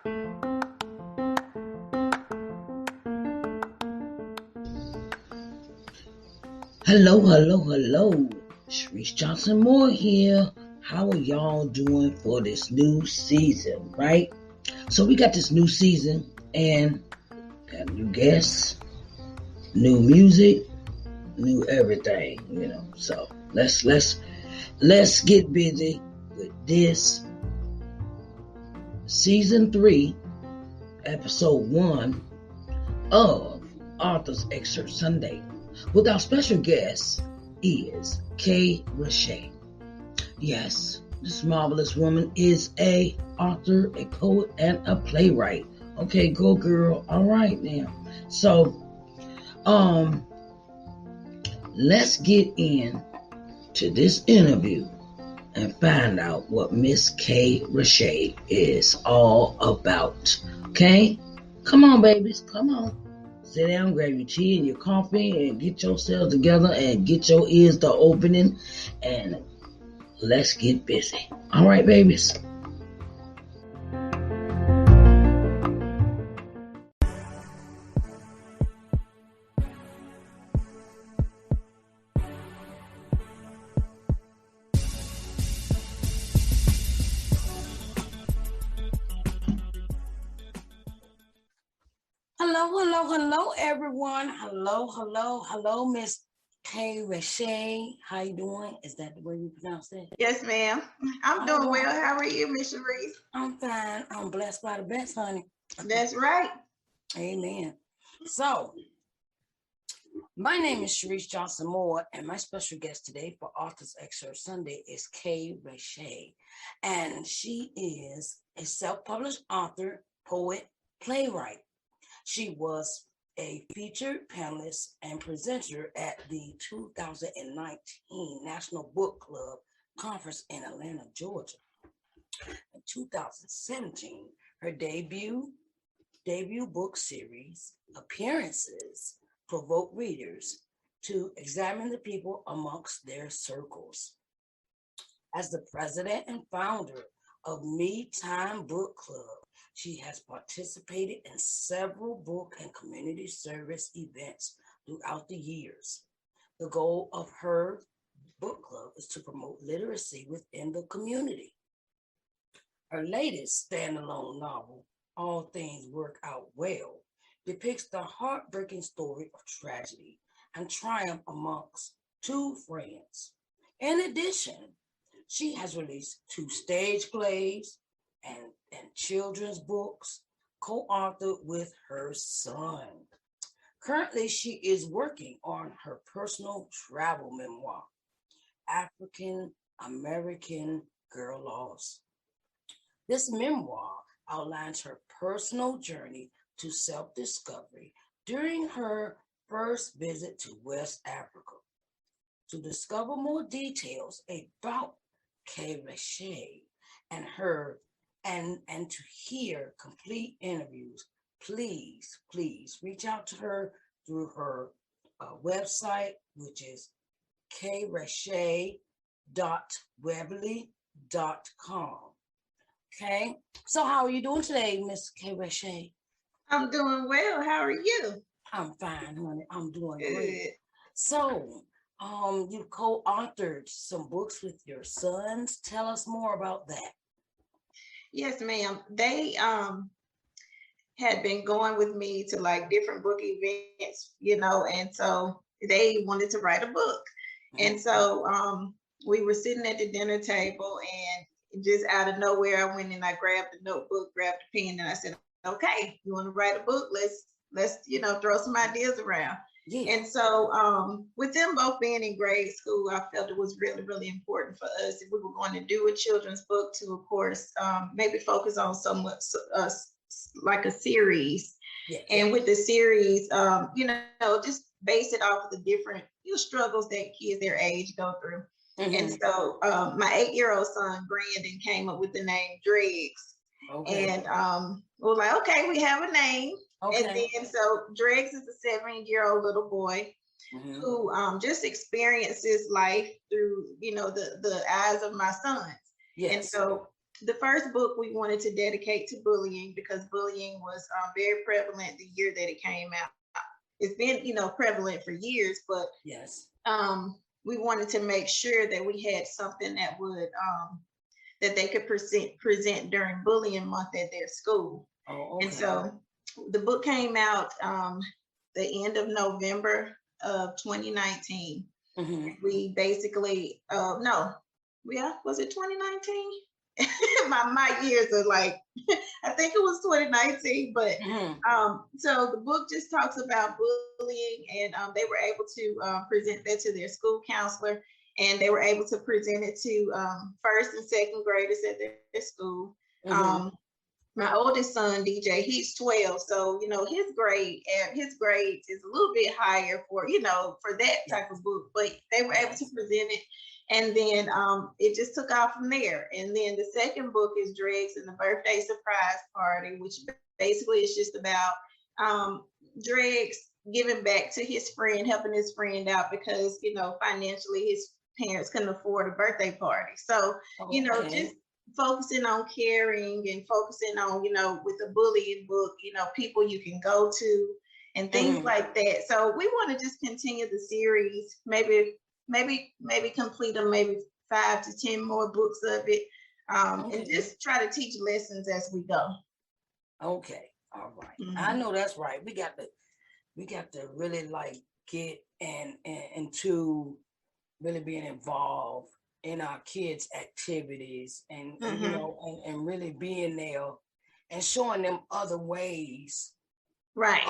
Hello. Sharice Johnson Moore here. How are y'all doing for this new season, right? So we got this new season and got new guests, new music, new everything, So let's get busy with this season 3, episode 1 of Author's Excerpt Sunday. With our special guest is Reshay. Yes, this marvelous woman is a author, a poet, and a playwright. Okay, go girl. All right now. So, let's get in to this interview and find out what Miss Reshay is all about. Okay? Come on, babies. Come on. Sit down, grab your tea and your coffee, and get yourselves together and get your ears to opening, and let's get busy. All right, babies. Hello, everyone. Hello, Miss Reshay. How you doing? Is that the way you pronounce that? Yes, ma'am. I'm doing well. How are you, Miss Sharice? I'm fine. I'm blessed by the best, honey. That's right. Amen. So, my name is Sharice Johnson Moore, and my special guest today for Author's Excerpt Sunday is Reshay. And she is a self-published author, poet, playwright. She was a featured panelist and presenter at the 2019 National Book Club Conference in Atlanta, Georgia. In 2017, her debut book series, Appearances, provoked readers to examine the people amongst their circles. As the president and founder of Me Time Book Club, she has participated in several book and community service events throughout the years. The goal of her book club is to promote literacy within the community. Her latest standalone novel, All Things Work Out Well, depicts the heartbreaking story of tragedy and triumph amongst two friends. In addition, she has released 2 stage plays and children's books, co-authored with her son. Currently, she is working on her personal travel memoir, African American Girl Lost. This memoir outlines her personal journey to self-discovery during her first visit to West Africa. To discover more details about Reshay and her and to hear complete interviews, please reach out to her through her website, which is kreshay.weebly.com. Okay, so how are you doing today, Miss Reshay? I'm doing well. How are you? I'm fine, honey. I'm doing great. So, you co-authored some books with your sons. Tell us more about that. Yes, ma'am. They had been going with me to like different book events, and so they wanted to write a book. And so we were sitting at the dinner table, and just out of nowhere, I went and I grabbed the notebook, grabbed the pen, and I said, okay, you want to write a book? Let's throw some ideas around. Yeah. And so with them both being in grade school, I felt it was really, really important for us, if we were going to do a children's book, to, of course, maybe focus on somewhat like a series. Yeah. And with the series, just base it off of the different struggles that kids their age go through. Mm-hmm. And so my 8-year-old son, Brandon, came up with the name Dregs. Okay. And we were like, okay, we have a name. Okay. And then so Dregs is a 7-year-old little boy who just experiences life through, the eyes of my sons. Yes. And so the first book we wanted to dedicate to bullying because bullying was very prevalent the year that it came out. It's been, prevalent for years, but Yes. We wanted to make sure that we had something that would that they could present during bullying month at their school. Oh, And okay. so the book came out the end of November of 2019. We basically no, yeah, was it 2019? my years are like I think it was 2019, but so the book just talks about bullying, and they were able to present that to their school counselor, and they were able to present it to first and second graders at their school. My oldest son, DJ, he's 12, so his grade is a little bit higher for for that type of book, but they were able to present it. And then it just took off from there. And then the second book is Dregs and the Birthday Surprise Party, which basically is just about Dregs giving back to his friend, helping his friend out because, financially his parents couldn't afford a birthday party. So, just focusing on caring and focusing on, with the bullying book, people you can go to and things like that. So we want to just continue the series, maybe complete them, maybe 5 to 10 more books of it, and just try to teach lessons as we go. Okay, all right. I know that's right. We got to really get into really being involved in our kids' activities and and really being there and showing them other ways, right?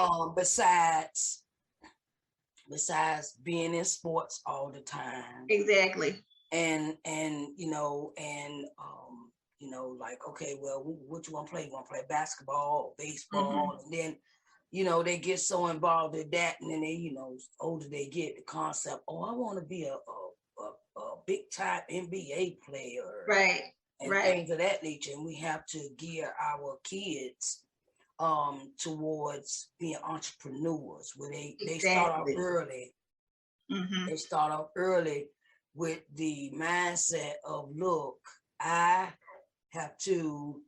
Besides being in sports all the time. Exactly. And okay, well, what you want to play? You want to play basketball, baseball, and then they get so involved in that, and then they older they get, the concept, I want to be a big time NBA player, right? And things of that nature. And we have to gear our kids towards being entrepreneurs, where they start off early. They start off early with the mindset of, look, I have to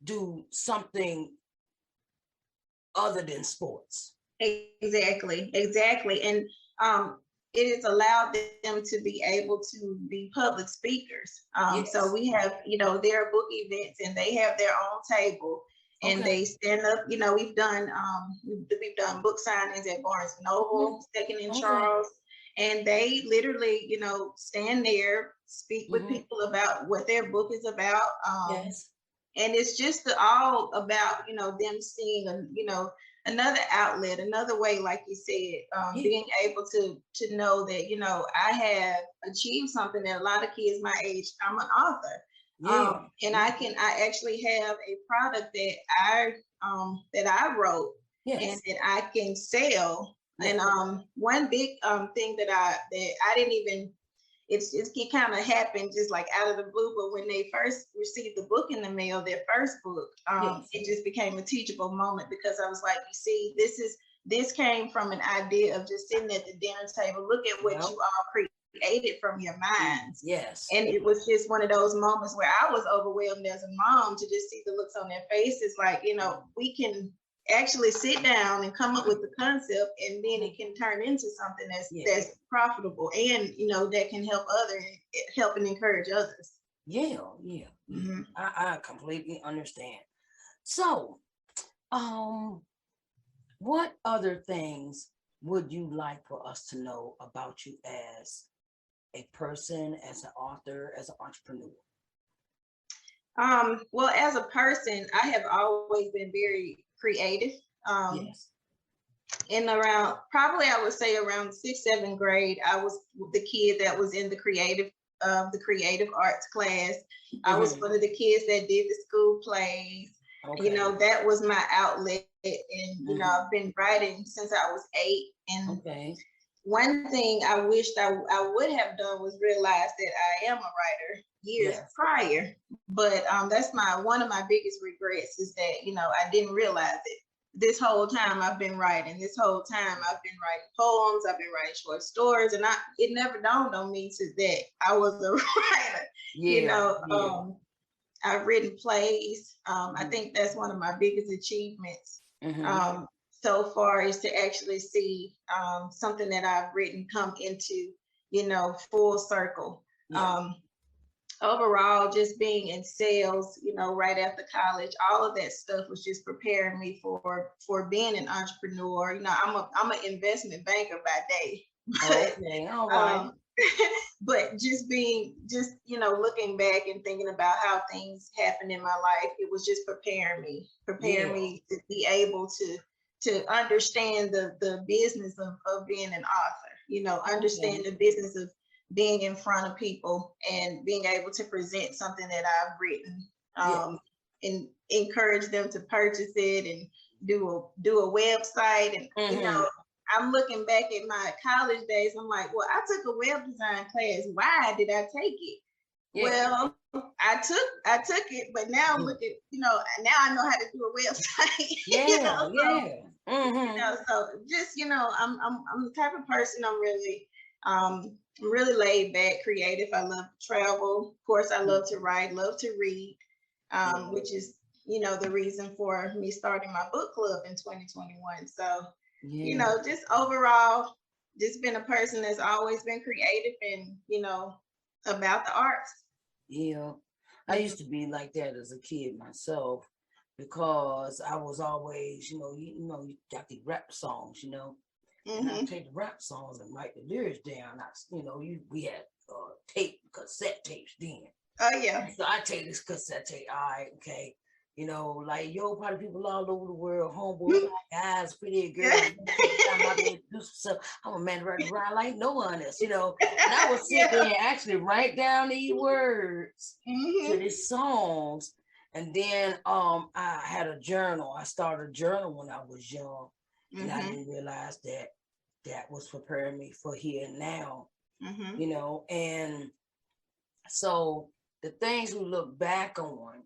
do something other than sports. Exactly. And it has allowed them to be able to be public speakers. So we have, their book events, and they have their own table, and they stand up. We've done book signings at Barnes and Noble, Second and Charles, and they literally, stand there, speak with people about what their book is about. And it's just all about, them seeing, another outlet, another way, like you said, being able to know that, I have achieved something that a lot of kids my age, I'm an author. And I actually have a product that I wrote and that I can sell. And one big thing that I didn't even, it kind of happened just like out of the blue, but when they first received the book in the mail, their first book, it just became a teachable moment, because I was like, you see, this came from an idea of just sitting at the dinner table. Look at what you all created from your minds. And it was just one of those moments where I was overwhelmed as a mom to just see the looks on their faces, like, we can actually sit down and come up with the concept, and then it can turn into something that's profitable, and that can help and encourage others. I completely understand. So what other things would you like for us to know about you as a person, as an author, as an entrepreneur? Well, as a person, I have always been very creative. In around, probably I would say around 6th, 7th grade, I was the kid that was in the creative arts class. I was one of the kids that did the school plays. That was my outlet. And, I've been writing since I was 8. And one thing I wished I would have done was realize that I am a writer years prior. But that's one of my biggest regrets, is that, I didn't realize it. this whole time I've been writing. This whole time I've been writing poems. I've been writing short stories, and it never dawned on me to that I was a writer. You Yeah, know, yeah. I've written plays. I think that's one of my biggest achievements so far, is to actually see something that I've written come into, full circle. Yeah. Overall, just being in sales, right after college, all of that stuff was just preparing me for being an entrepreneur. I'm an investment banker by day, but Okay, all right. but looking back and thinking about how things happened in my life, it was just preparing Yeah, me to be able to understand the business of being an author, okay. understand the business of being in front of people and being able to present something that I've written, Yeah. and encourage them to purchase it and do a website. And I'm looking back at my college days. I'm like, well, I took a web design class. Why did I take it? Yeah. Well, I took it, but now look at, now I know how to do a website. Yeah, yeah. So just, I'm the type of person. I'm really laid back, creative. I love to travel. Of course, I love to write, love to read, which is, the reason for me starting my book club in 2021. So, Yeah. just overall, just been a person that's always been creative and, about the arts. Yeah. I used to be like that as a kid myself because I was always, you got the rap songs, and I take the rap songs and write the lyrics down. We had cassette tapes then. Oh yeah. So I take this cassette tape. All right, okay. Like party people all over the world, homeboys, guys, pretty girls. I'm a man running around like no one else, And I would sit there and actually write down these words to these songs. And then I had a journal. I started a journal when I was young. And I didn't realize that was preparing me for here and now. And so the things we look back on,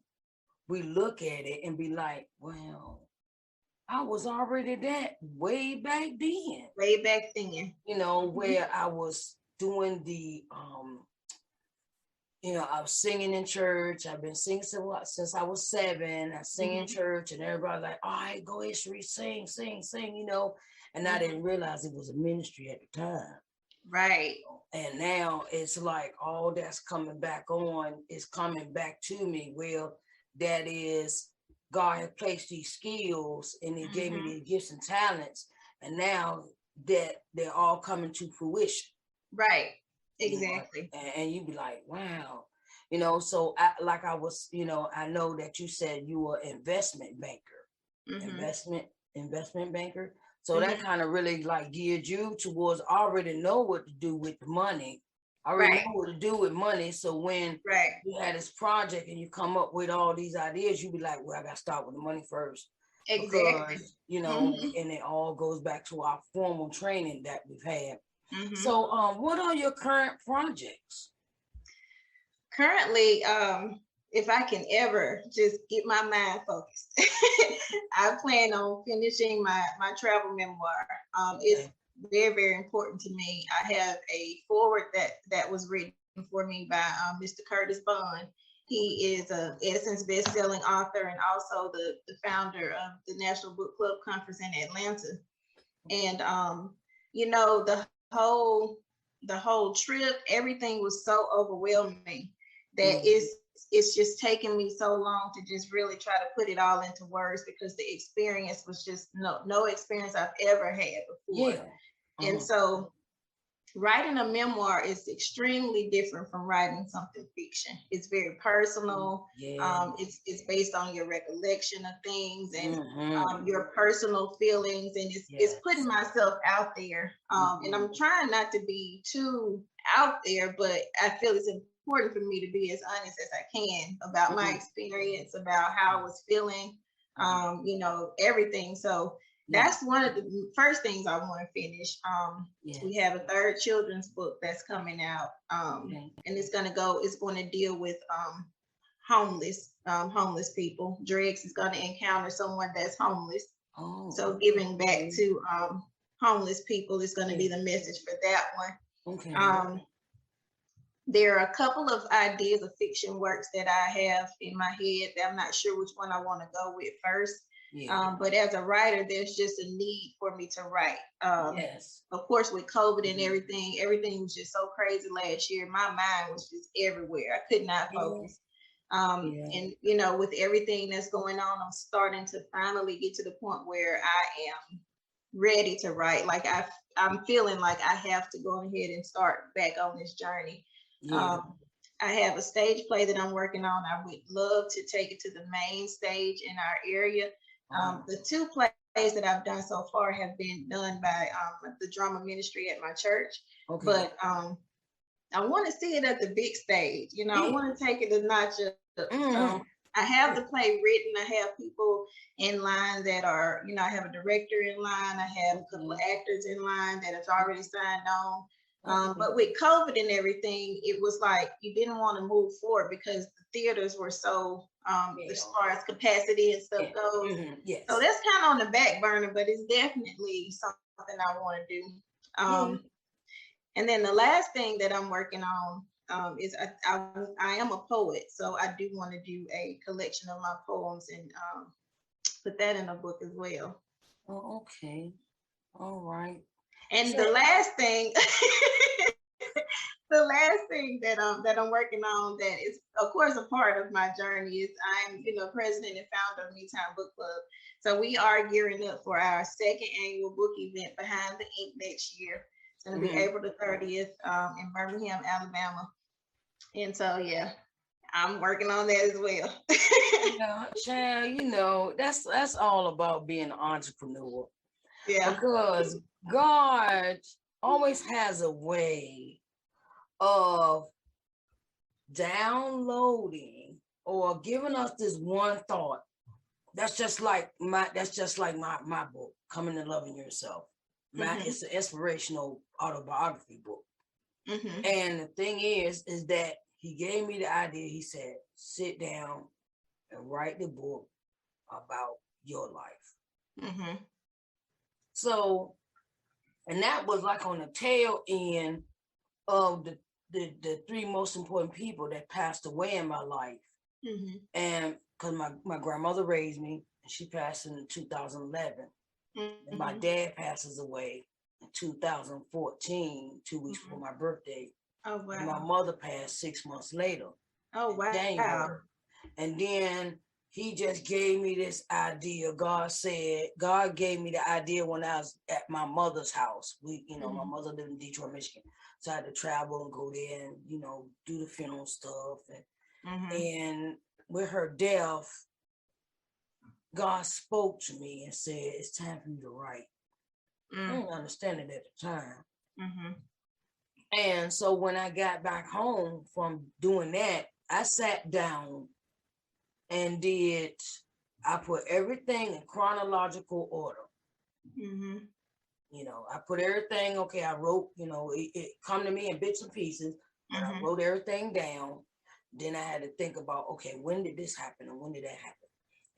we look at it and be like, well, I was already that way back then. Way back then. Where I was doing the, I was singing in church. I've been singing since I was 7. I sing in church and everybody like, all right, go ahead, Sheree, sing, And I didn't realize it was a ministry at the time. Right. And now it's like all that's coming back on is coming back to me. Well, that is, God has placed these skills and He gave me these gifts and talents. And now that they're all coming to fruition. Right. Exactly. And you be like, wow. So I know that you said you were investment banker, investment banker. So that kind of really like geared you towards already know what to do with the money. I already know what to do with money. So when you had this project and you come up with all these ideas, you be like, well, I got to start with the money first. Exactly. Because, and it all goes back to our formal training that we've had. So what are your current projects? Currently, if I can ever just get my mind focused, I plan on finishing my travel memoir. It's very, very important to me. I have a foreword that was written for me by Mr. Curtis Bond. He is a Essence best-selling author and also the founder of the National Book Club Conference in Atlanta. And the whole trip, everything was so overwhelming that it's just taken me so long to just really try to put it all into words, because the experience was just no experience I've ever had before. And so writing a memoir is extremely different from writing something fiction. It's very personal. It's based on your recollection of things and your personal feelings, and it's putting myself out there. And I'm trying not to be too out there, but I feel it's important for me to be as honest as I can about my experience, about how I was feeling, everything. So that's one of the first things I want to finish. We have a 3rd children's book that's coming out, and it's going to deal with homeless people. Drex is going to encounter someone that's homeless, Oh, So giving back okay. to homeless people is going to be Yeah. the message for that one. Okay. There are a couple of ideas of fiction works that I have in my head that I'm not sure which one I want to go with first. Yeah. But as a writer, there's just a need for me to write. Yes. Of course, with COVID and Mhm. everything was just so crazy last year. My mind was just everywhere. I could not Yeah. focus. Yeah. And you know, with everything that's going on, I'm starting to finally get to the point where I am ready to write. Like I'm feeling like I have to go ahead and start back on this journey. Yeah. Um, I have a stage play that I'm working on. I would love to take it to the main stage in our area. The two plays that I've done so far have been done by the drama ministry at my church, Okay. but I want to see it at the big stage. You know, I Yeah. want to take it a notch up. Mm-hmm. I have the play written. I have people in line that are, you know, I have a director in line. I have a couple of Okay. actors in line that have already signed on. Okay. But with COVID and everything, it was like you didn't want to move forward because the theaters were so, as Yeah. far as capacity and stuff Yeah. goes. So Yes. that's kind of on the back burner, but it's definitely something I want to do. Yeah. And then the last thing that I'm working on is I am a poet, so I do want to do a collection of my poems and put that in a book as well. Oh, okay. All right. And So, the last thing, the last thing that I'm working on that is of course a part of my journey is I'm president and founder of Me Time Book Club. So we are gearing up for our second annual book event behind the ink next year. It's going to be mhm. April the 30th in Birmingham, Alabama. And so yeah, I'm working on that as well. Yeah, child, that's all about being an entrepreneur Yeah. because God always has a way of downloading or giving us this one thought. That's just like my book, Coming to Loving Yourself. Mm-hmm. It's an inspirational autobiography book. Mm-hmm. And the thing is that he gave me the idea. He said, sit down and write the book about your life. Mm-hmm. So, and that was like on the tail end of the three most important people that passed away in my life. Mm-hmm. And because my grandmother raised me, and she passed in 2011. And my Mm-hmm. dad passes away in 2014, 2 weeks Mm-hmm. before my birthday. Oh And my wow. mother passed 6 months later Oh in wow. January. And then he just gave me this idea. God gave me the idea when I was at my mother's house. My Mm-hmm. mother lived in Detroit, Michigan. So I had to travel and go there and, do the funeral stuff. Mm-hmm. And with her death, God spoke to me and said, it's time for you to write. I didn't understand it at the time. Mm-hmm. And so when I got back home from doing that, I sat down and I put everything in chronological order. Mm-hmm. I put everything, okay, I wrote, it come to me in bits and pieces, but I Mm-hmm. wrote everything down. Then I had to think about, okay, when did this happen and when did that happen?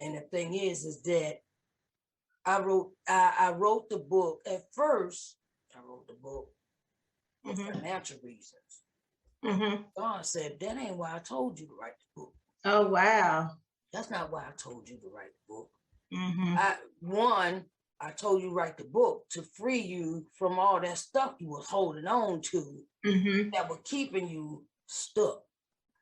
And the thing is that I wrote the book. At first, I wrote the book for Mm-hmm. financial reasons. Mm-hmm. God said, that ain't why I told you to write the book. Oh wow. That's not why I told you to write the book. Mm-hmm. I told you to write the book to free you from all that stuff you was holding on to Mm-hmm. that were keeping you stuck.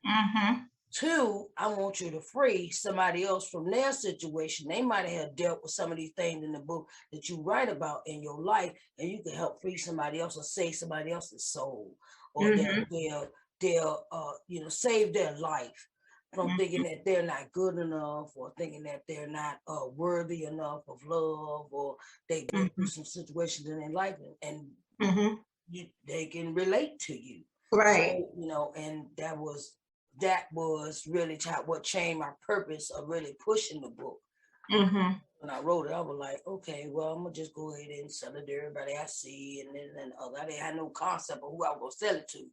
Mm-hmm. 2, I want you to free somebody else from their situation. They might have dealt with some of these things in the book that you write about in your life, and you can help free somebody else or save somebody else's soul, or they'll save their life from thinking that they're not good enough, or thinking that they're not worthy enough of love, or they go through some situations in their life and Mm-hmm. they can relate to you. Right. So, and that was really what changed my purpose of really pushing the book. Mm-hmm. When I wrote it, I was like, okay, well, I'm gonna just go ahead and sell it to everybody I see, and then I didn't have no concept of who I was gonna sell it to.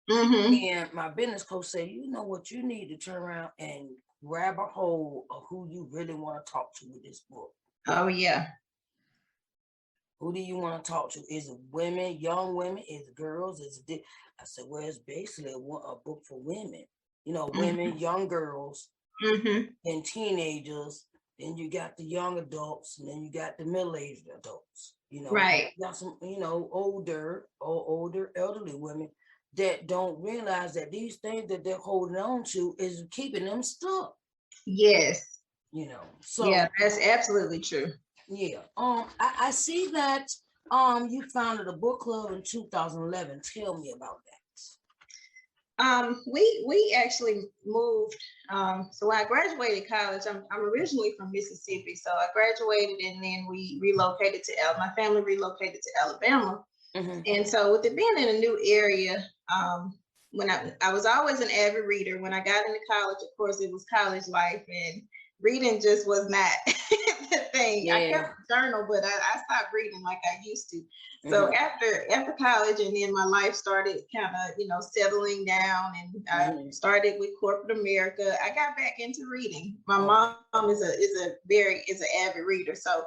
Mm-hmm. And my business coach said, you know what, you need to turn around and grab a hold of who you really want to talk to with this book. Oh yeah. Who do you want to talk to? Is it women, young women? Is it girls? Is it? I said, well, it's basically a book for women. You know, women, young girls, and teenagers. Then you got the young adults, and then you got the middle-aged adults. You know, Right. you got some, older elderly women that don't realize that these things that they're holding on to is keeping them stuck. Yes. So yeah, that's absolutely true. yeah. I see that you founded a book club in 2011. Tell me about that. We actually moved. So when I graduated college, I'm originally from Mississippi. So I graduated and then we relocated to my family relocated to Alabama. And so with it being in a new area, when I was always an avid reader. When I got into college, of course, it was college life, and reading just was not the thing. Yeah. I kept a journal, but I stopped reading like I used to. So after college, and then my life started kind of settling down, and I started with corporate America. I got back into reading. My mom is an avid reader, so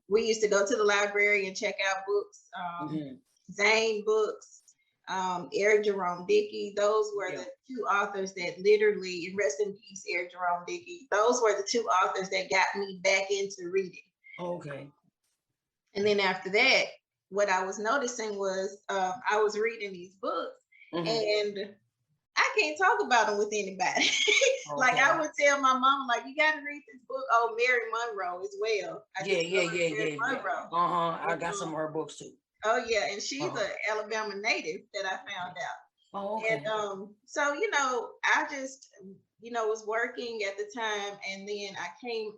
we used to go to the library and check out books, Zane books, Eric Jerome Dickey. Those were the two authors that literally, and rest in peace, Eric Jerome Dickey. Those were the two authors that got me back into reading. Okay. And then after that, what I was noticing was I was reading these books, and I can't talk about them with anybody. Like I would tell my mom, like, you got to read this book. Oh, Mary Monroe as well. Monroe. I got some of her books too. Oh yeah, and she's an Alabama native that I found out. Oh, okay. And so I just was working at the time, and then I came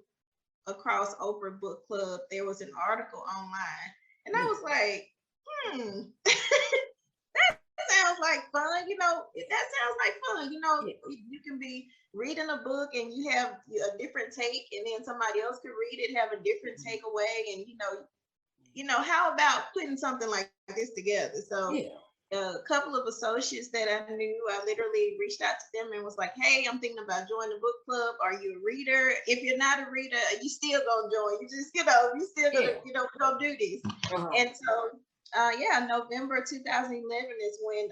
across Oprah Book Club. There was an article online, and I was like, that sounds like fun. That sounds like fun. You can be reading a book and you have a different take, and then somebody else could read it, have a different takeaway, and how about putting something like this together? So a couple of associates that I knew, I literally reached out to them and was like, hey, I'm thinking about joining the book club. Are you a reader? If you're not a reader, you still gonna join. You just, you still gonna do this. And so November 2011 is when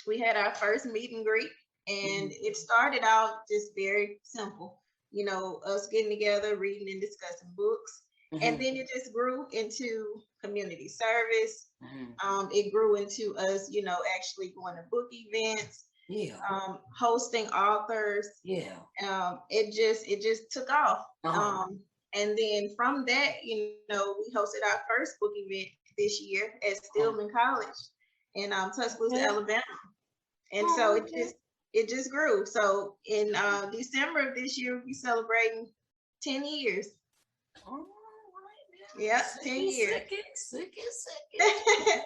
we had our first meet and greet, and it started out just very simple, us getting together, reading and discussing books. And then it just grew into community service. It grew into us, actually going to book events, hosting authors. It just took off. And then from that, we hosted our first book event this year at Stillman College in Tuscaloosa, Alabama. And so it just grew. So in December of this year, we'll be celebrating 10 years. Yeah, 10 years.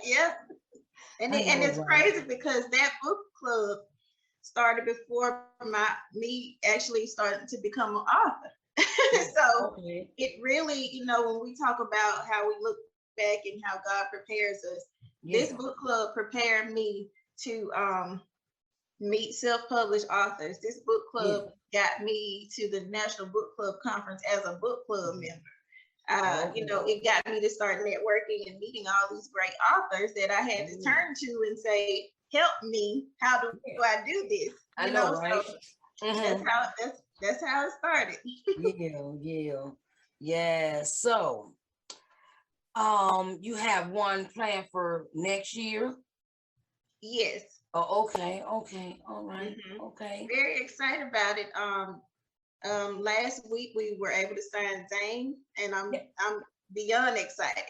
Yeah. And it's crazy because that book club started before me actually starting to become an author. So it really, when we talk about how we look back and how God prepares us, this book club prepared me to meet self-published authors. This book club got me to the National Book Club Conference as a book club member. It got me to start networking and meeting all these great authors that I had to turn to and say, help me, how do I do this? I know, right? So that's how it started. Yeah. So you have one planned for next year? Yes. Oh, okay. All right. Okay. Very excited about it. Last week we were able to sign Zane, and I'm beyond excited.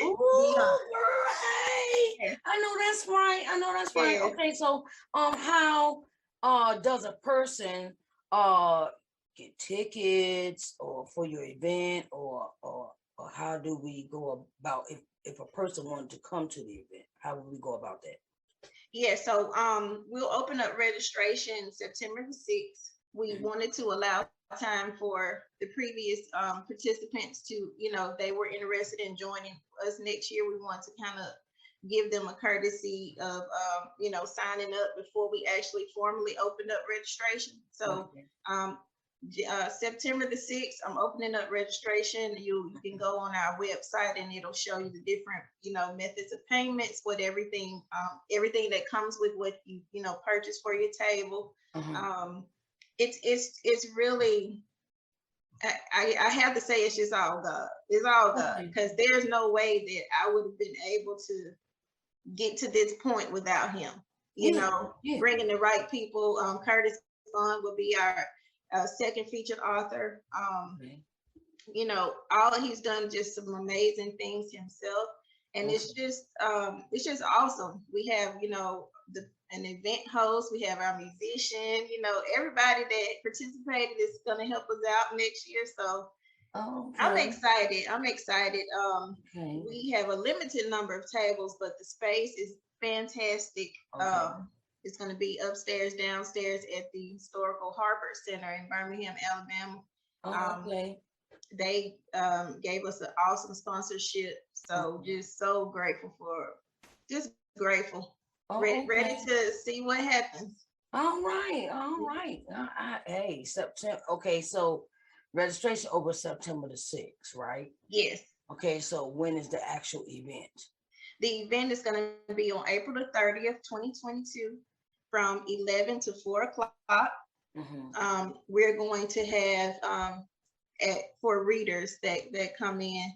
Ooh, right. I know that's right. Okay, so how does a person get tickets or for your event, or how do we go about if a person wanted to come to the event? How would we go about that? Yeah, so we'll open up registration September the 6th. We wanted to allow time for the previous participants to, if they were interested in joining us next year, we want to kind of give them a courtesy of, signing up before we actually formally opened up registration. So September the 6th, I'm opening up registration. You can go on our website and it'll show you the different, methods of payments, what everything that comes with what you purchase for your table. It's really, I have to say, it's just all God. It's all God, because there's no way that I would have been able to get to this point without him. Bringing the right people. Curtis Bond will be our second featured author. All he's done just some amazing things himself, and it's just awesome. We have an event host, we have our musician, everybody that participated is going to help us out next year. So I'm excited. We have a limited number of tables, but the space is fantastic. It's going to be upstairs, downstairs at the Historical Harbor Center in Birmingham, Alabama. They gave us an awesome sponsorship. So just so grateful ready to see what happens. All right. Hey, September. Okay, so registration over September the 6th, right? Yes. Okay, so when is the actual event? The event is going to be on April the 30th, 2022, from 11 to 4 o'clock. We're going to have, for readers that come in,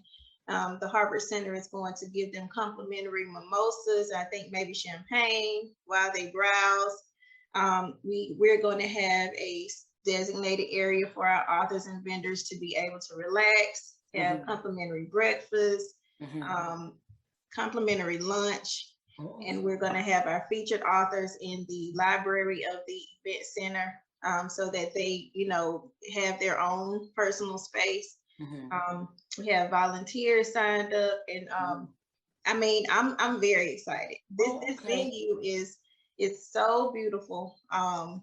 the Harbor Center is going to give them complimentary mimosas, I think maybe champagne, while they browse. We're going to have a designated area for our authors and vendors to be able to relax, have complimentary breakfast, complimentary lunch, and we're going to have our featured authors in the library of the event center, so that they, have their own personal space. We have volunteers signed up, and I'm very excited. This venue is so beautiful. And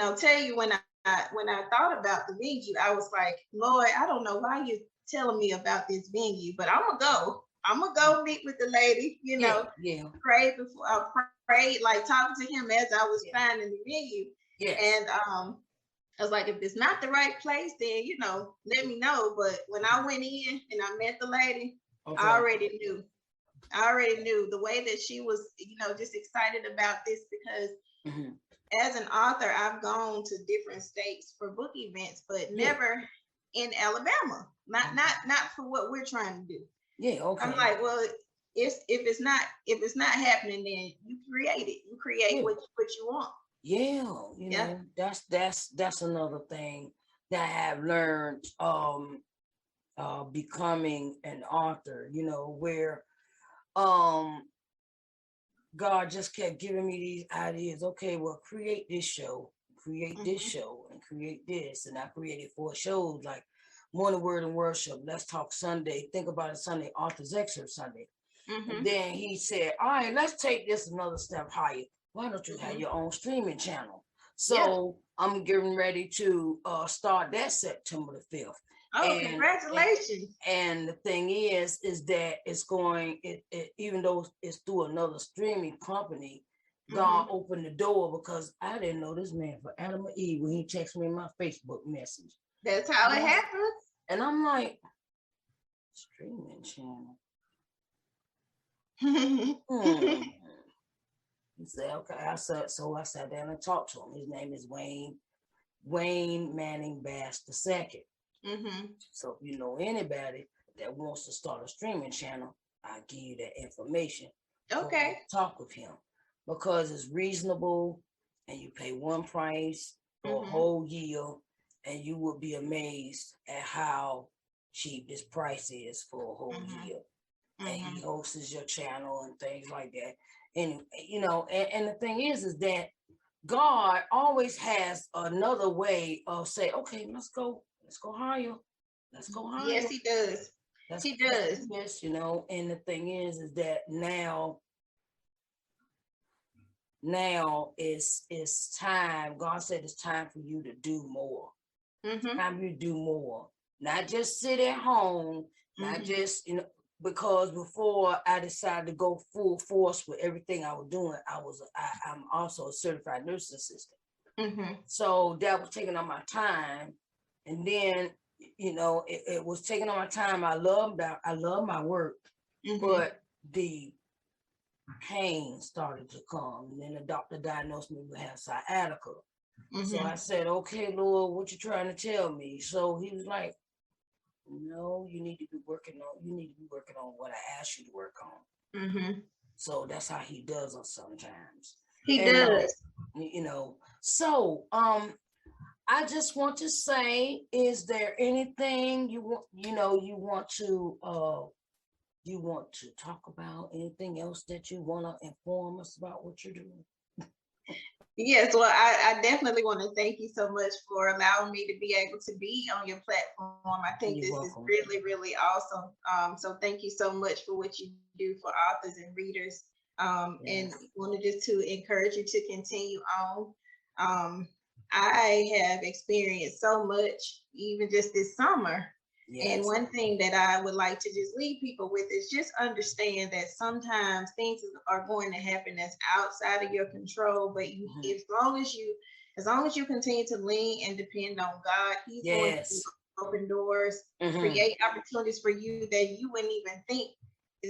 I'll tell you, when I thought about the venue, I was like, Lord, I don't know why you're telling me about this venue, but I'm gonna go meet with the lady, pray before pray, like talking to him as I was finding the venue. And I was like, if it's not the right place, then let me know. But when I went in and I met the lady, I already knew the way that she was, just excited about this, because as an author, I've gone to different states for book events, but never in Alabama. Not for what we're trying to do. I'm like, well, if it's not happening, then you create it. You create what you want. That's another thing that I have learned becoming an author, where God just kept giving me these ideas. Okay, well, create this show, this show, and create this. And I created 4 shows, like Morning Word and Worship, Let's Talk Sunday, Think About It Sunday, Author's Excerpt Sunday. And then he said, all right, let's take this another step higher. Why don't you have your own streaming channel? So I'm getting ready to start that September the 5th. Oh, congratulations. And the thing is that it's going, even though it's through another streaming company, God opened the door, because I didn't know this man for Adam or Eve when he texted me my Facebook message. That's how it happens. And I'm like, streaming channel. He said, okay. I sat down and talked to him. His name is Wayne Manning Bass II. So if you know anybody that wants to start a streaming channel, I'll give you that information. Okay. Talk with him, because it's reasonable, and you pay one price for a whole year, and you will be amazed at how cheap this price is for a whole year. And he hosts your channel and things like that. And and the thing is that God always has another way of saying, okay, let's go higher. Let's go higher. Yes, he does. He does. Yes, and the thing is that now it's time. God said it's time for you to do more. Time for you to do more. Not just sit at home, not just, because before I decided to go full force with everything I was doing, I'm also a certified nursing assistant. So that was taking up my time. And then, it was taking up my time. I love my work, but the pain started to come. And then the doctor diagnosed me with sciatica. So I said, okay, Lord, what you trying to tell me? So he was like, no, you need to be working on what I asked you to work on. So that's how he does us sometimes. He does. So I just want to say, is there anything you want to talk about? Anything else that you want to inform us about what you're doing? Yes, well, I definitely want to thank you so much for allowing me to be able to be on your platform. I think this is really, really awesome. So thank you so much for what you do for authors and readers. And wanted just to encourage you to continue on. I have experienced so much, even just this summer. And one thing that I would like to just leave people with is just understand that sometimes things are going to happen that's outside of your control. But as long as you continue to lean and depend on God, He's going to open doors, create opportunities for you that you wouldn't even think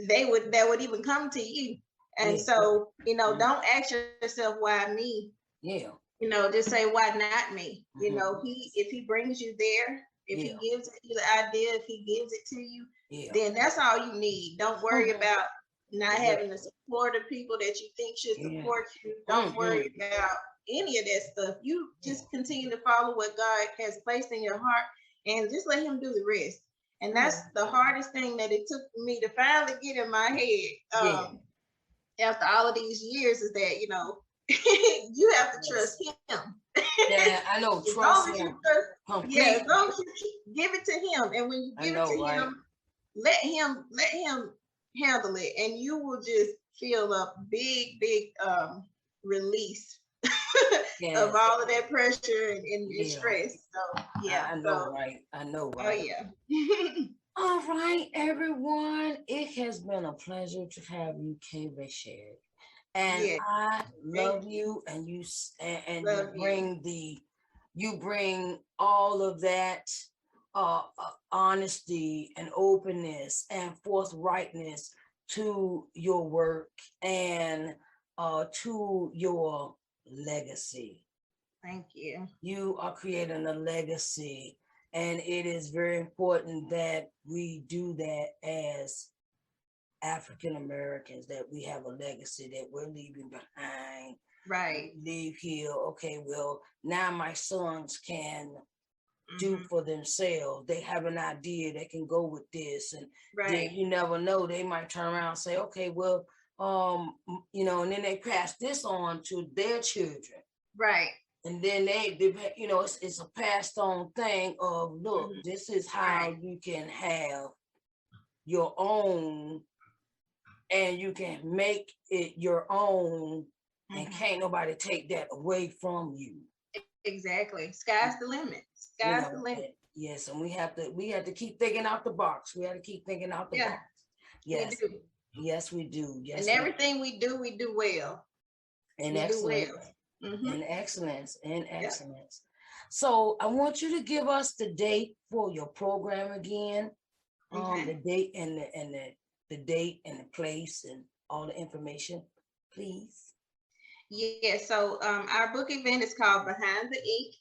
that would even come to you. And so, don't ask yourself, why me? Just say, why not me? If he brings you there, if he gives you the idea, if he gives it to you, then that's all you need. Don't worry about not having the support of people that you think should support you. Don't worry about any of that stuff. You just continue to follow what God has placed in your heart and just let him do the rest. And that's the hardest thing that it took me to finally get in my head after all of these years is that, you have to trust him. Yeah, I know. Trust him. As long as you give it to him, and when you give it to him, let him handle it, and you will just feel a big release of all of that pressure and stress. So I know, right? Oh yeah. All right, everyone. It has been a pleasure to have you, Kay Reshay. And I love you, and you bring all of that honesty and openness and forthrightness to your work and to your legacy. Thank you. You are creating a legacy, and it is very important that we do that as African Americans, that we have a legacy that we're leaving behind. Right. Leave here. Okay, well, now my sons can do for themselves. They have an idea. They can go with this. And then you never know. They might turn around and say, okay, well, and then they pass this on to their children. Right. And then it's a passed on thing of, look, this is how you can have your own, and you can make it your own, and can't nobody take that away from you. Exactly. Sky's the limit. Sky's the limit. Yes, and we have to keep thinking out the box. We have to keep thinking out the box. Yes. We do. Yes, we do. Yes. And everything we do well. And excellence. And excellence. And excellence. So I want you to give us the date for your program again. The date and the date and the place and all the information, please. Yeah, so our book event is called Behind the Ink.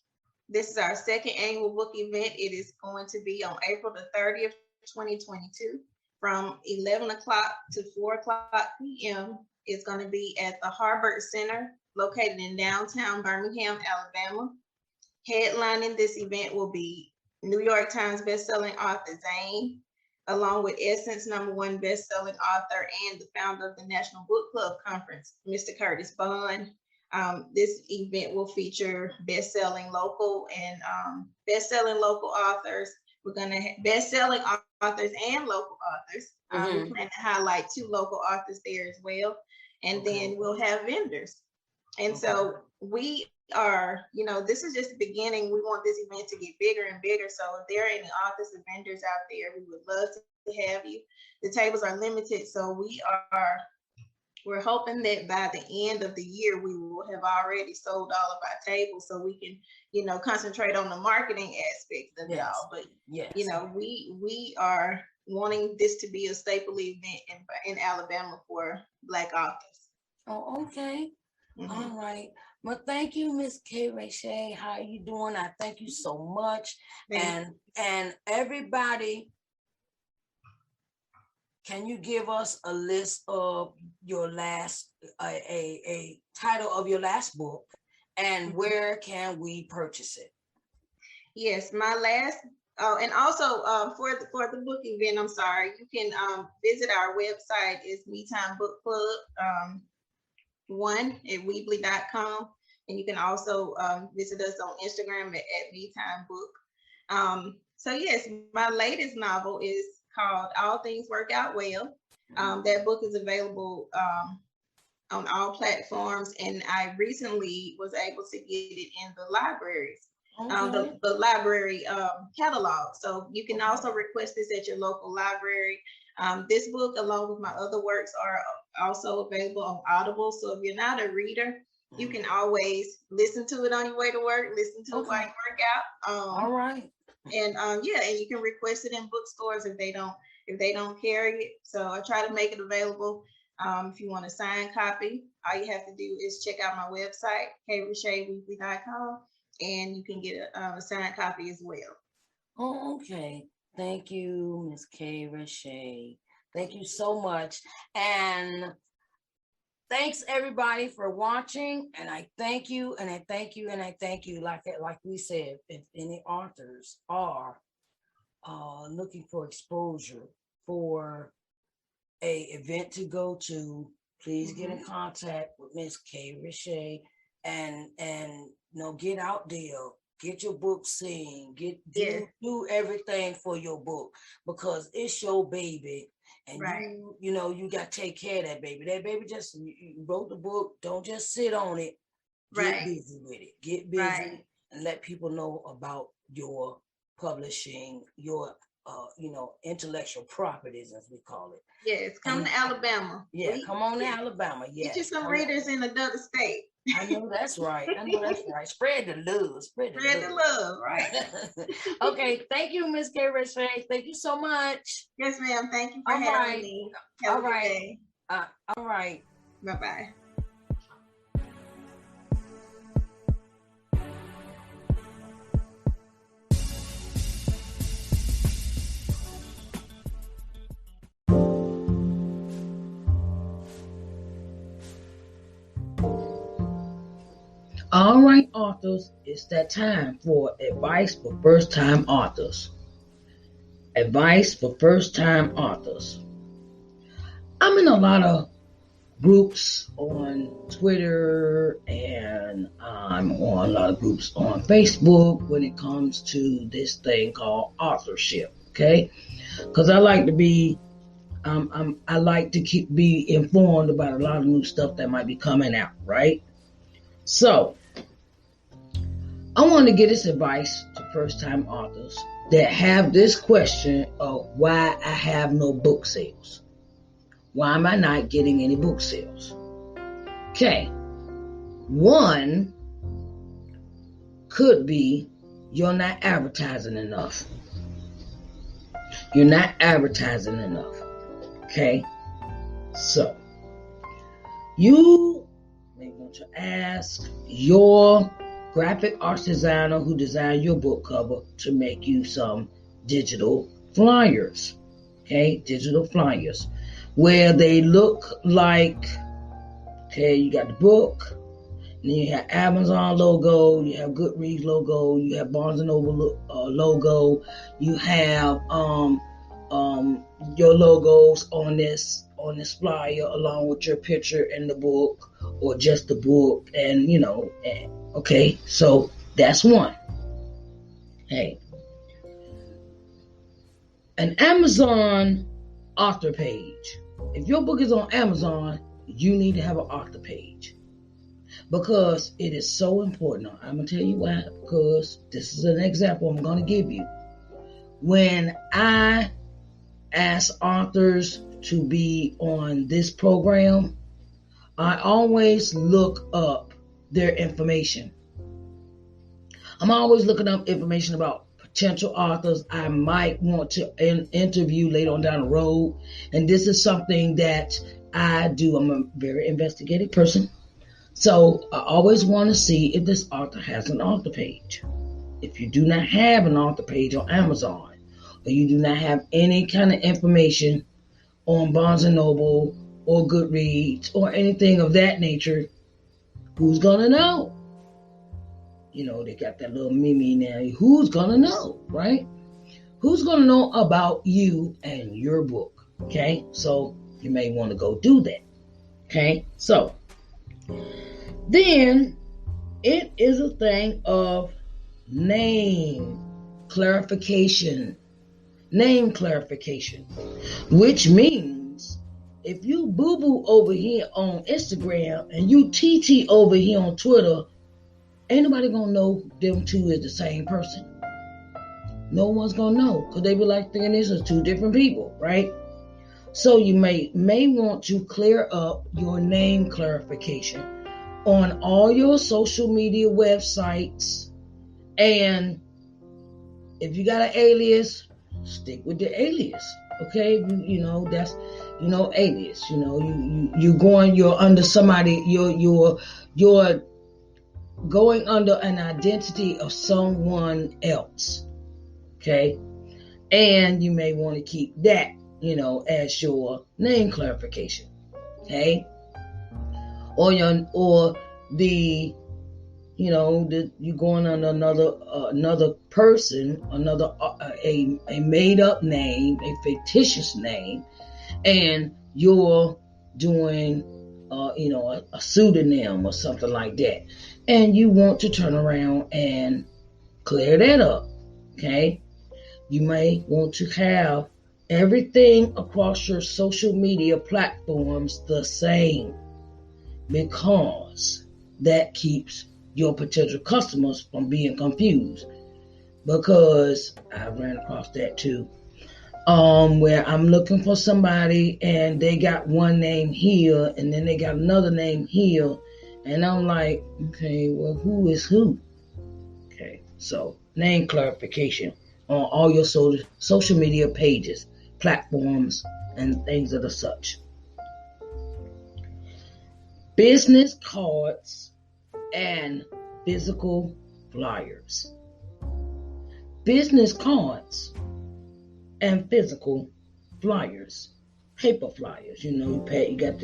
This is our second annual book event. It is going to be on April the 30th, 2022, from 11 o'clock to 4 o'clock p.m. It's going to be at the Harbert Center, located in downtown Birmingham, Alabama. Headlining this event will be New York Times bestselling author Zane, along with Essence #1 bestselling author and the founder of the National Book Club Conference, Mr. Curtis Bond. This event will feature best-selling local and best-selling local authors. We're going to have best-selling authors and local authors. We plan to highlight 2 local authors there as well. And then we'll have vendors. And so we are, this is just the beginning. We want this event to get bigger and bigger. So if there are any authors and vendors out there, we would love to have you. The tables are limited, so we are we're hoping that by the end of the year, we will have already sold all of our tables so we can, concentrate on the marketing aspects of it all. But, we are wanting this to be a staple event in Alabama for Black authors. Oh, okay. Mm-hmm. All right. Well, thank you, Miss K. Reshay. How are you doing? I thank you so much. And everybody, can you give us a list of your last, a title of your last book, and where can we purchase it? Yes, my last, and also for the book event, I'm sorry, you can visit our website. It's Me Time Book Club 1 at Weebly.com, and you can also visit us on Instagram at Me Time Book. So yes, my latest novel is called All Things Work Out Well. That book is available on all platforms, and I recently was able to get it in the libraries, the library catalog. So you can also request this at your local library. This book, along with my other works, are also available on Audible. So if you're not a reader, you can always listen to it on your way to work, listen to it while you work out. All right. And and you can request it in bookstores if they don't carry it. So I try to make it available. If you want a signed copy, all you have to do is check out my website, kreshayweekly.com, and you can get a signed copy as well. Oh, okay. Thank you, Ms. K. Reshay. Thank you so much. And thanks everybody for watching. And I thank you, and I thank you, and I thank you. Like we said, if any authors are looking for exposure for a event to go to, please get in contact with Miss K. Reshay and get out there, get your book seen, do everything for your book, because it's your baby, and you got to take care of that baby. That baby you wrote the book. Don't just sit on it. Get busy with it. Get busy and let people know about your publishing, your intellectual properties, as we call it. Yes, come to Alabama. Yeah, come on to Alabama. Yes. Get you some readers in another state. I know that's right. Spread the love. Spread the love. Right. Okay. Thank you, Miss K. Reshay. Thank you so much. Yes, ma'am. Thank you for having me. Have a good day. All right. Bye-bye. All right, authors, it's that time for advice for first-time authors. Advice for first-time authors. I'm in a lot of groups on Twitter, and I'm on a lot of groups on Facebook when it comes to this thing called authorship, okay? Because I like to be, I like to be informed about a lot of new stuff that might be coming out, right? So, I want to give this advice to first-time authors that have this question of why I have no book sales. Why am I not getting any book sales? Okay. One could be you're not advertising enough. You're not advertising enough. Okay. So, you may want to ask your graphic arts designer who designed your book cover to make you some digital flyers. Okay, digital flyers where they look like, okay, you got the book, and then you have Amazon logo, you have Goodreads logo, you have Barnes & Noble logo, you have your logos on this flyer along with your picture in the book, or just the book, and okay, so that's one. Hey, an Amazon author page. If your book is on Amazon, you need to have an author page, because it is so important. I'm going to tell you why, because this is an example I'm going to give you. When I ask authors to be on this program, I always look up their information. I'm always looking up information about potential authors I might want to interview later on down the road. And this is something that I do. I'm a very investigative person. So I always want to see if this author has an author page. If you do not have an author page on Amazon, or you do not have any kind of information on Barnes & Noble or Goodreads or anything of that nature, who's going to know? They got that little meme now. Who's going to know, right? Who's going to know about you and your book? Okay, so you may want to go do that. Okay, so then it is a thing of name clarification, which means if you boo-boo over here on Instagram and you TT over here on Twitter, ain't nobody gonna know them two is the same person. No one's gonna know, because they be like thinking these are two different people, right? So you may want to clear up your name clarification on all your social media websites. And if you got an alias, stick with the alias. Okay, that's alias. You're under somebody. You're going under an identity of someone else. Okay, and you may want to keep that as your name clarification. Okay, or you going on another person, a made up name, a fictitious name, and you're doing a pseudonym or something like that, and you want to turn around and clear that up. Okay, you may want to have everything across your social media platforms the same, because that keeps your potential customers from being confused. Because I ran across that too, where I'm looking for somebody and they got one name here and then they got another name here, and I'm like, okay, well, who is who? Okay, so name clarification on all your social media pages, platforms, and things of the such. Business cards and physical flyers. Business cards and physical flyers. Paper flyers. You got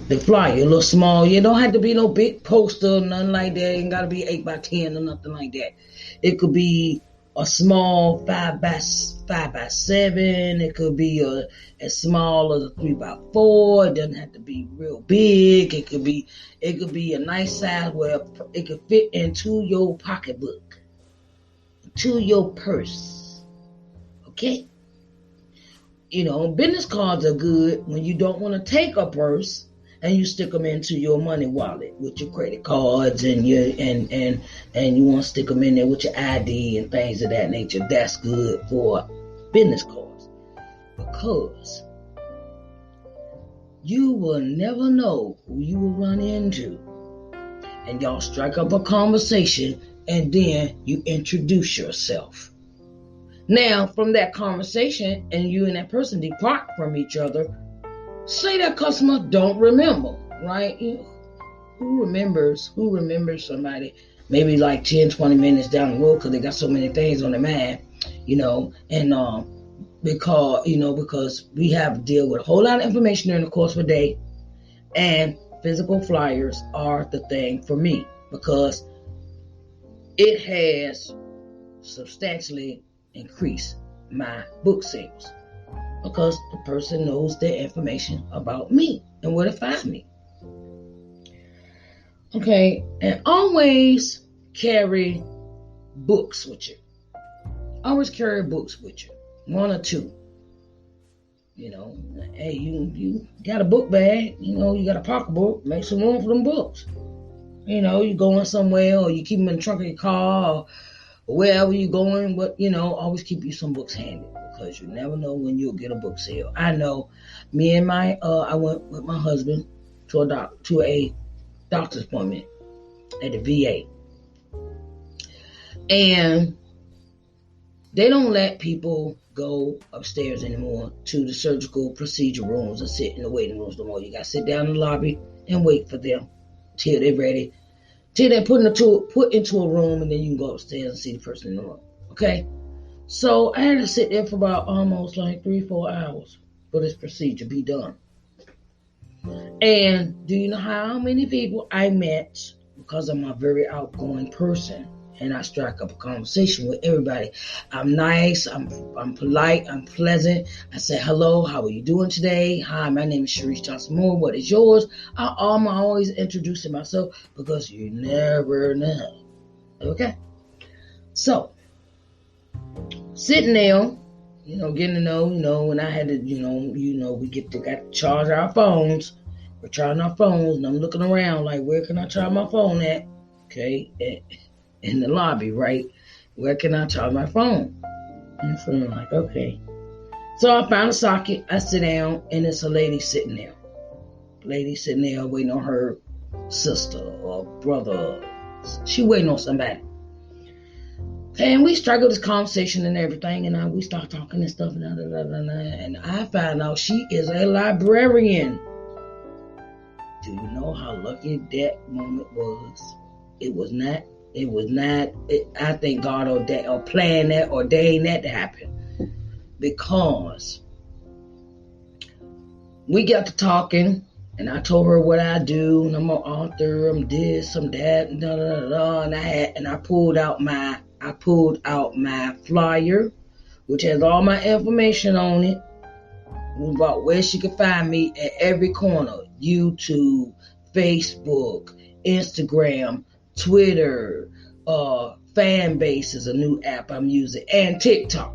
the flyer, a little small. You don't have to be no big poster, nothing like that. It ain't got to be 8x10 or nothing like that. It could be a small 5x7. It could be as small as a 3x4. It doesn't have to be real big. It could be a nice size where it could fit into your pocketbook, to your purse. Okay? Business cards are good when you don't want to take a purse and you stick them into your money wallet with your credit cards and you want to stick them in there with your ID and things of that nature. That's good for business cards, because you will never know who you will run into, and y'all strike up a conversation and then you introduce yourself. Now, from that conversation, and you and that person depart from each other, say that customer don't remember, right? Who remembers somebody maybe like 10, 20 minutes down the road, because they got so many things on their mind, and because we have to deal with a whole lot of information during the course of a day, and physical flyers are the thing for me, because it has substantially increase my book sales, because the person knows their information about me and where to find me. Okay, and always carry books with you. Always carry books with you, one or two. Hey, you got a book bag, you got a pocketbook, make some room for them books. You going somewhere, or you keep them in the trunk of your car, or wherever you're going, but always keep you some books handy, because you never know when you'll get a book sale. I know, I went with my husband to a doctor's appointment at the VA. And they don't let people go upstairs anymore to the surgical procedure rooms and sit in the waiting rooms no more. You got to sit down in the lobby and wait for them till they're ready, till they're put into a room, and then you can go upstairs and see the person in the room. Okay? So I had to sit there for about almost like 3-4 hours for this procedure be done. And do you know how many people I met? Because I'm a very outgoing person, and I strike up a conversation with everybody. I'm nice, I'm polite, I'm pleasant. I say, hello, how are you doing today? Hi, my name is Sharice Johnson Moore. What is yours? I'm always introducing myself because you never know. Okay? So, sitting there, getting to know, when I had to, we got to charge our phones. We're charging our phones, and I'm looking around like, where can I charge my phone at? Okay, in the lobby, right? Where can I charge my phone? And so I'm like, okay. So I found a socket. I sit down, and it's a lady sitting there. Lady sitting there waiting on her sister or brother. She waiting on somebody. And we struggled this conversation and everything, and we start talking and stuff, and I find out she is a librarian. Do you know how lucky that moment was? It was not. I think God ordained that to happen, because we got to talking, and I told her what I do, and I'm an author, I'm this, I'm that, and I pulled out my flyer, which has all my information on it, about where she could find me at every corner: YouTube, Facebook, Instagram, Twitter, Fanbase is a new app I'm using, and TikTok.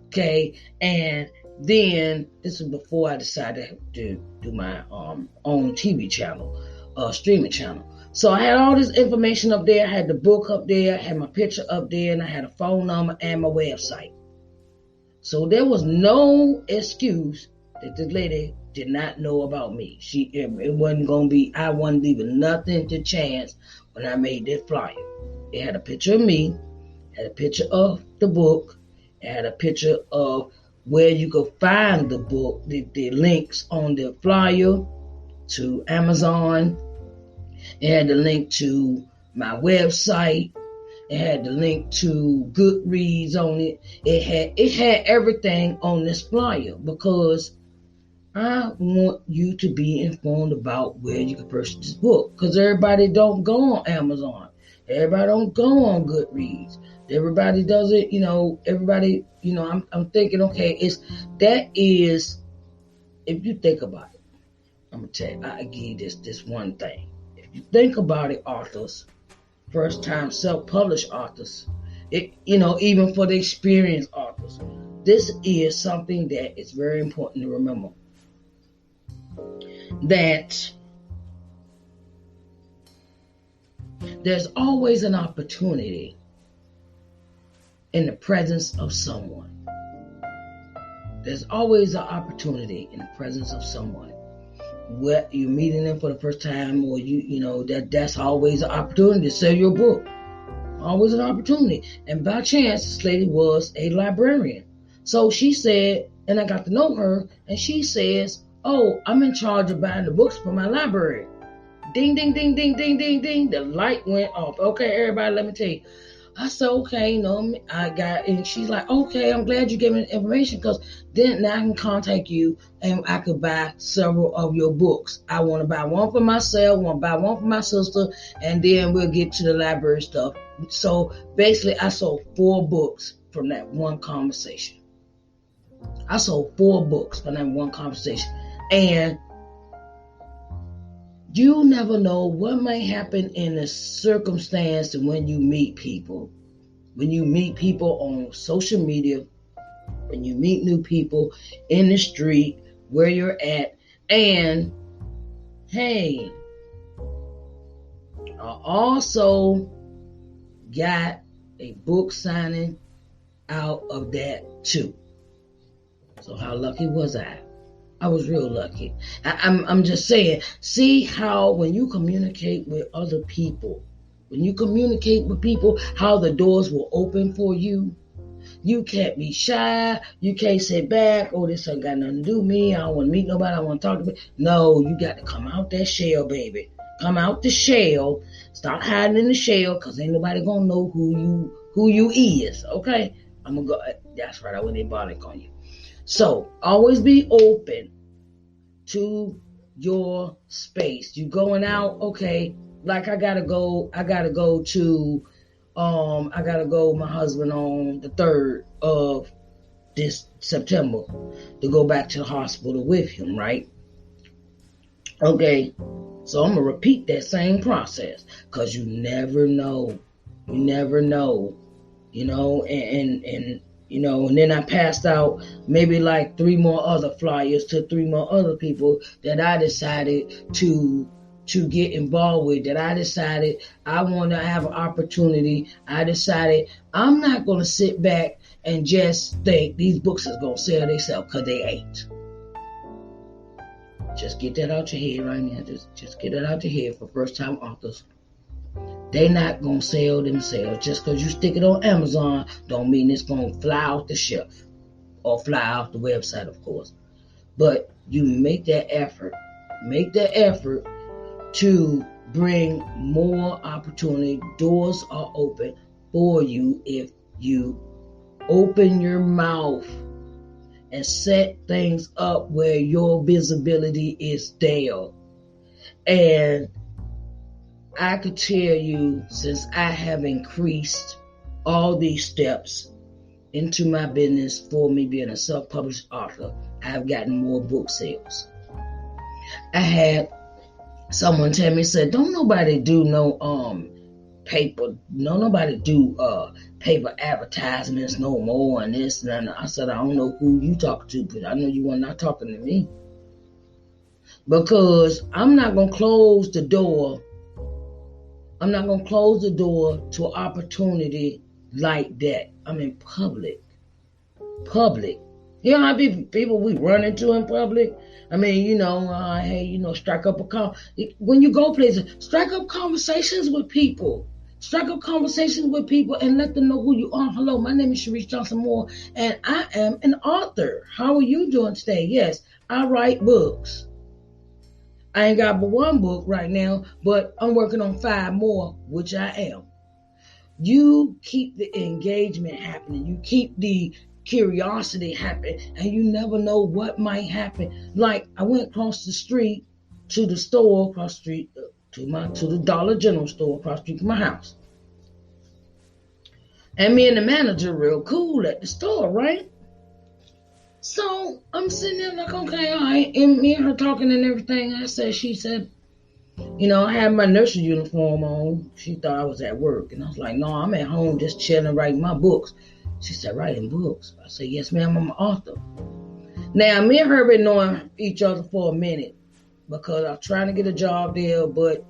Okay, and then this is before I decided to do my own TV channel, streaming channel. So I had all this information up there. I had the book up there, I had my picture up there, and I had a phone number and my website. So there was no excuse that this lady did not know about me. It wasn't going to be, I wasn't leaving nothing to chance when I made that flyer. It had a picture of me, had a picture of the book, it had a picture of where you could find the book, the links on the flyer to Amazon. It had the link to my website. It had the link to Goodreads on it. It had everything on this flyer, because I want you to be informed about where you can purchase this book, because everybody don't go on Amazon. Everybody don't go on Goodreads. Everybody doesn't, I'm thinking, okay, if you think about it, I'm going to tell you, I give you this one thing. If you think about it, authors, first time self-published authors, even for the experienced authors, this is something that is very important to remember. That there's always an opportunity in the presence of someone. There's always an opportunity in the presence of someone. Where you're meeting them for the first time, or that's always an opportunity to sell your book. Always an opportunity. And by chance, this lady was a librarian. So she said, and I got to know her, and she says, oh, I'm in charge of buying the books for my library. Ding, ding, ding, ding, ding, ding, ding. The light went off. Okay, everybody, let me tell you. I said, okay, and she's like, okay, I'm glad you gave me the information, because then now I can contact you and I could buy several of your books. I want to buy one for myself, want to buy one for my sister, and then we'll get to the library stuff. So basically, I sold 4 books from that one conversation. I sold 4 books from that one conversation. And you never know what may happen in a circumstance when you meet people. When you meet people on social media, when you meet new people in the street, where you're at. And hey, I also got a book signing out of that too. So how lucky was I? I was real lucky. I'm just saying, see how when you communicate with other people, when you communicate with people, how the doors will open for you. You can't be shy. You can't sit back. Oh, this ain't got nothing to do with me. I don't want to meet nobody. I don't want to talk to me. No, you got to come out that shell, baby. Come out the shell. Stop hiding in the shell, because ain't nobody going to know who you is. Okay? I'm going to go. That's right. I went ebonic on you. So always be open to your space. You going out, okay? Like I gotta go to my husband on the 3rd of this September to go back to the hospital with him, right? Okay, so I'm gonna repeat that same process, because you never know, and then I passed out maybe like 3 more other flyers to 3 more other people that I decided to get involved with, that I decided I want to have an opportunity. I decided I'm not going to sit back and just think these books is going to sell themselves, because they ain't. Just get that out your head right now. Just get that out your head for first-time authors. They not going to sell themselves. Just because you stick it on Amazon don't mean it's going to fly off the shelf or fly off the website, of course. But you make that effort. Make that effort to bring more opportunity. Doors are open for you if you open your mouth and set things up where your visibility is there. And I could tell you, since I have increased all these steps into my business for me being a self-published author, I've gotten more book sales. I had someone tell me, said, don't nobody do no paper, nobody do paper advertisements no more and this and that. I said, I don't know who you talking to, but I know you are not talking to me. Because I'm not going to close the door. I'm not going to close the door to an opportunity like that. I mean, public. You know how people we run into in public? I mean, hey, strike up a call. When you go places, strike up conversations with people. Strike up conversations with people and let them know who you are. Hello, my name is Sharice Johnson Moore, and I am an author. How are you doing today? Yes, I write books. I ain't got but 1 book right now, but I'm working on 5 more, which I am. You keep the engagement happening. You keep the curiosity happening, and you never know what might happen. Like, I went across the street to the store, across the street to the Dollar General store across the street from my house. And me and the manager real cool at the store, right? So I'm sitting there like, okay, all right. And me and her talking and everything. She said, I had my nursery uniform on. She thought I was at work. And I was like, no, I'm at home just chilling, writing my books. She said, writing books? I said, yes, ma'am, I'm an author. Now, me and her been knowing each other for a minute, because I was trying to get a job there, but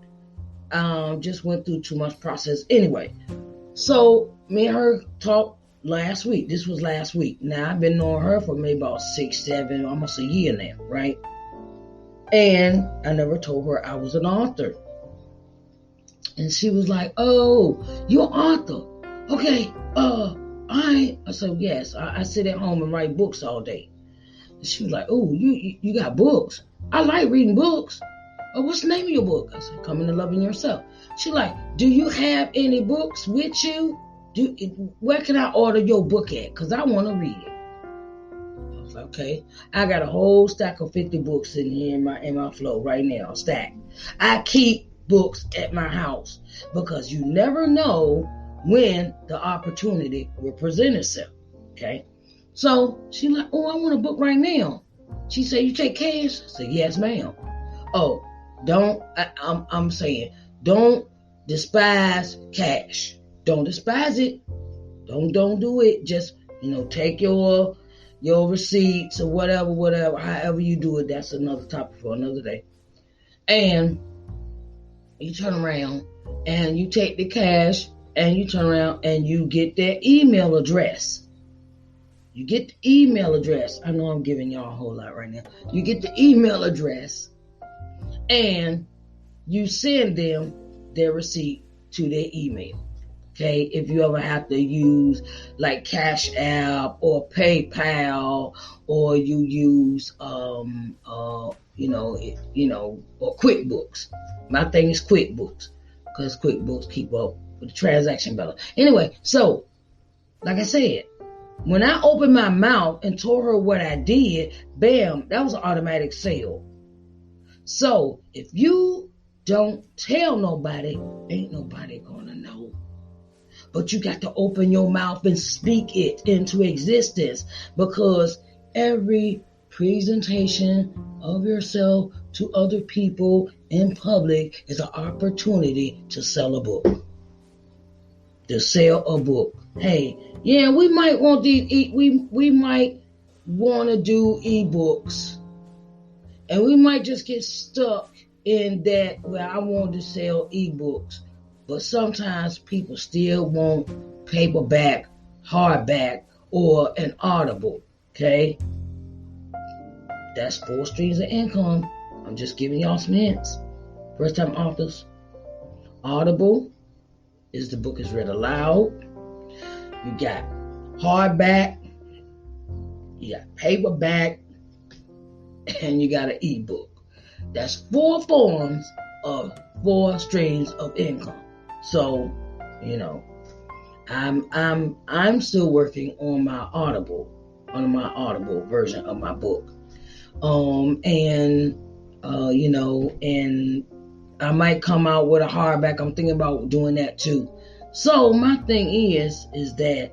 just went through too much process. Anyway, so me and her talked last week. This was last week. Now, I've been knowing her for maybe about 6, 7, almost a year now, right? And I never told her I was an author. And she was like, oh, you're an author. Okay, I said, yes, I sit at home and write books all day. And she was like, oh, you got books? I like reading books. Oh, what's the name of your book? I said, Coming to Loving Yourself. She like, do you have any books with you? Where can I order your book at? Because I want to read it. I was like, okay. I got a whole stack of 50 books in here in my flow right now, stacked. I keep books at my house because you never know when the opportunity will present itself. Okay. So she like, oh, I want a book right now. She said, you take cash? I said, yes, ma'am. Oh, I'm saying, don't despise cash. Don't despise it. Don't do it. Just, take your receipts or whatever, however you do it. That's another topic for another day. And you turn around and you take the cash and you turn around and you get their email address. You get the email address. I know I'm giving y'all a whole lot right now. You get the email address and you send them their receipt to their email. Okay, if you ever have to use like Cash App or PayPal, or you use or QuickBooks. My thing is QuickBooks, because QuickBooks keep up with the transaction balance. Anyway, so like I said, when I opened my mouth and told her what I did, bam, that was an automatic sale. So if you don't tell nobody, ain't nobody gonna know. But you got to open your mouth and speak it into existence, because every presentation of yourself to other people in public is an opportunity to sell a book. To sell a book. Hey, yeah, we might want we might want to do ebooks, and we might just get stuck in that where I want to sell ebooks. But sometimes people still want paperback, hardback, or an Audible. Okay? That's 4 streams of income. I'm just giving y'all some hints. First time authors. Audible is the book is read aloud. You got hardback, you got paperback, and you got an ebook. That's 4 forms of 4 streams of income. So, I'm still working on my Audible version of my book. And I might come out with a hardback. I'm thinking about doing that too. So my thing is that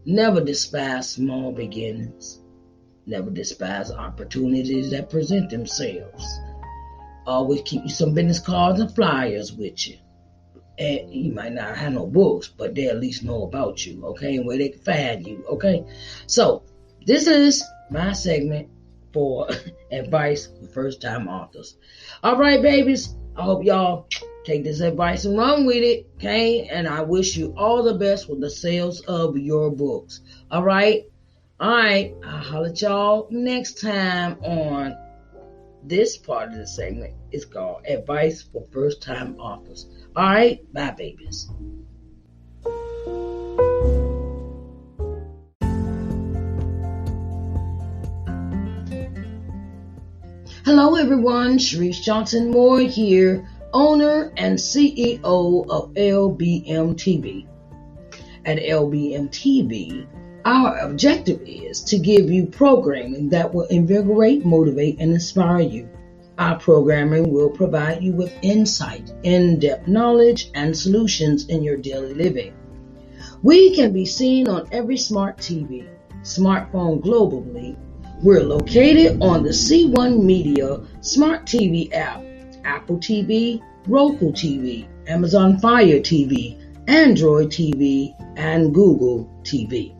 never despise small beginnings. Never despise opportunities that present themselves. Always keep you some business cards and flyers with you. And you might not have no books, but they at least know about you, okay? And where they can find you, okay? So this is my segment for advice for first-time authors. All right, babies. I hope y'all take this advice and run with it, okay? And I wish you all the best with the sales of your books. All right? All right. I'll holler at y'all next time on this part of the segment. It's called Advice for First-Time Authors. All right? Bye, babies. Hello, everyone. Sharice Johnson Moore here, owner and CEO of LBM TV. At LBM TV, our objective is to give you programming that will invigorate, motivate, and inspire you. Our programming will provide you with insight, in-depth knowledge, and solutions in your daily living. We can be seen on every smart TV, smartphone globally. We're located on the C1 Media Smart TV app, Apple TV, Roku TV, Amazon Fire TV, Android TV, and Google TV.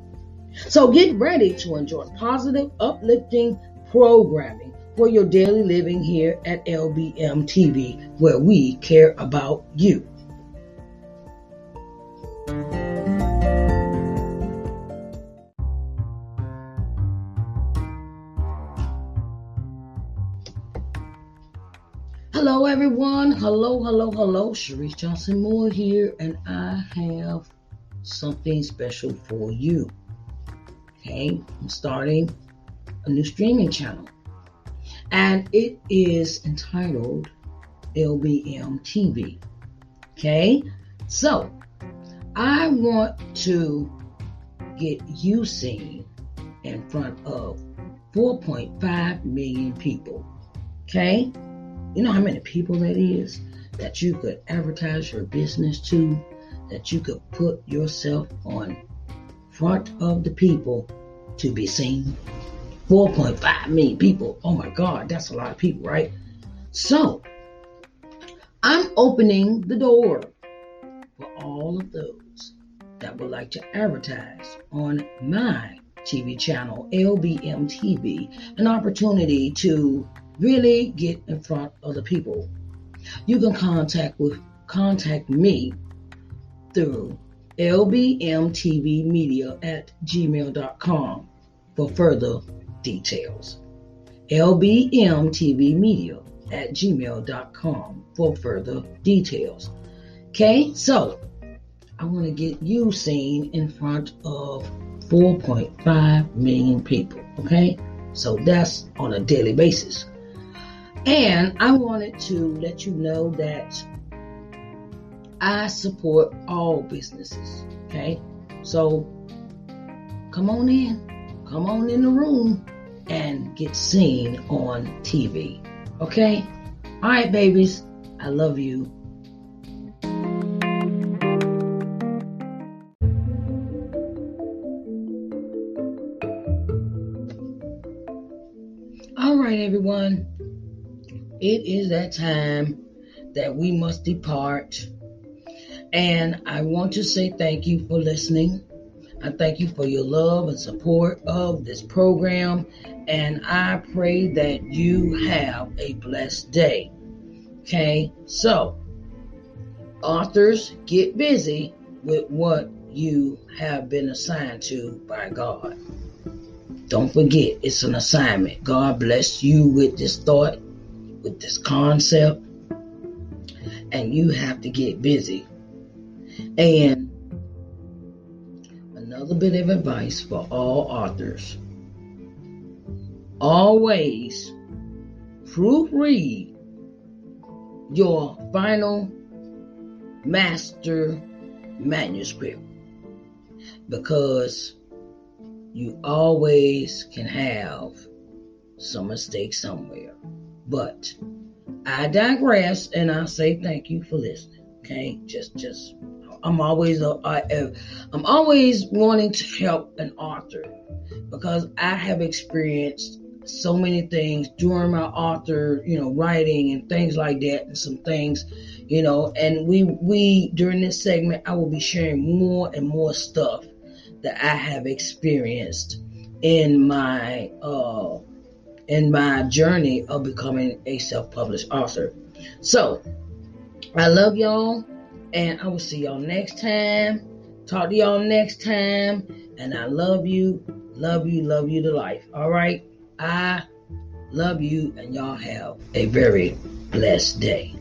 So get ready to enjoy positive, uplifting programming for your daily living here at LBM TV, where we care about you. Hello, everyone. Hello. Sharice Johnson Moore here, and I have something special for you. Okay, I'm starting a new streaming channel, and it is entitled LBM TV. Okay, so I want to get you seen in front of 4.5 million people. Okay, you know how many people that is that you could advertise your business to, that you could put yourself on front of the people to be seen? 4.5 million people. Oh my God, that's a lot of people, right? So I'm opening the door for all of those that would like to advertise on my TV channel, LBM TV, an opportunity to really get in front of the people. You can contact me through lbmtvmedia@gmail.com for further details. lbmtvmedia@gmail.com for further details. Okay, so I want to get you seen in front of 4.5 million people. Okay, so that's on a daily basis. And I wanted to let you know that I support all businesses. Okay, so come on in the room and get seen on TV. Okay, all right, babies, I love you. All right, everyone, it is that time that we must depart. And I want to say thank you for listening. I thank you for your love and support of this program. And I pray that you have a blessed day. Okay, so authors, get busy with what you have been assigned to by God. Don't forget, it's an assignment. God bless you with this thought, with this concept, and you have to get busy. And another bit of advice for all authors: always proofread your final master manuscript, because you always can have some mistake somewhere. But I digress, and I say thank you for listening. Okay, I'm always wanting to help an author, because I have experienced so many things during my author, writing and things like that, and some things, and we during this segment, I will be sharing more and more stuff that I have experienced in my journey of becoming a self-published author. So I love y'all, and I will see y'all next time. Talk to y'all next time, and I love you to life. All right, I love you, and y'all have a very blessed day.